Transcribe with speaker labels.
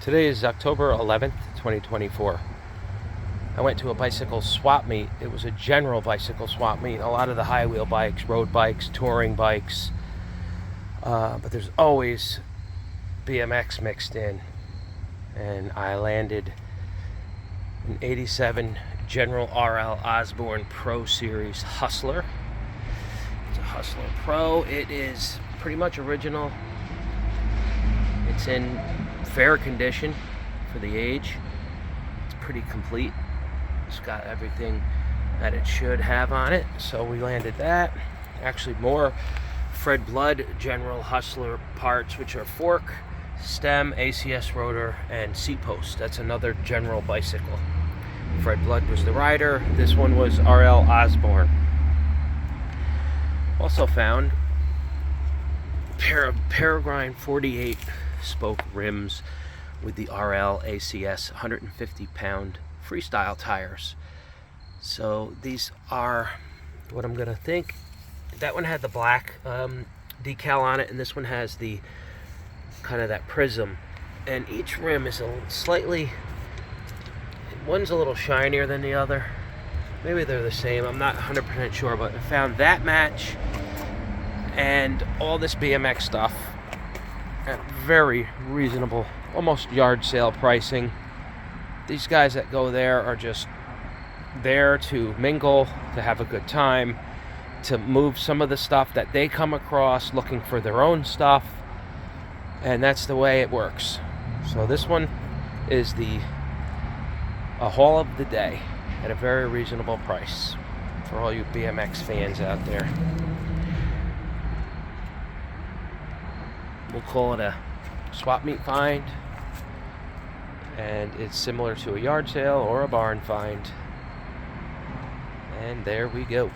Speaker 1: Today is October 11th, 2024. I went to a bicycle swap meet. It was a general bicycle swap meet. A lot of the high wheel bikes, road bikes, touring bikes, but there's always BMX mixed in. And I landed an 87 General RL Osborne Pro Series Hustler. It's a Hustler Pro. It is pretty much original. It's in fair condition for the age. It's pretty complete. It's got everything that it should have on it. So we landed that. Actually more Fred Blood General Hustler parts, which are fork, stem, ACS rotor, and seat post. That's another General bicycle. Fred Blood was the rider. This one was RL Osborne. Also found a pair of Peregrine 48 spoke rims with the RL ACS 150-pound freestyle tires. So these are what I'm gonna think. That one had the black decal on it, and this one has the kind of that prism. And each rim is one's a little shinier than the other. Maybe they're the same. I'm not 100% sure, but I found that match and all this BMX stuff at very reasonable, almost yard sale pricing. These guys that go there are just there to mingle, to have a good time, to move some of the stuff that they come across looking for their own stuff, and that's the way it works. So this one is a haul of the day at a very reasonable price for all you BMX fans out there. We'll call it a swap meet find, and it's similar to a yard sale or a barn find. And there we go.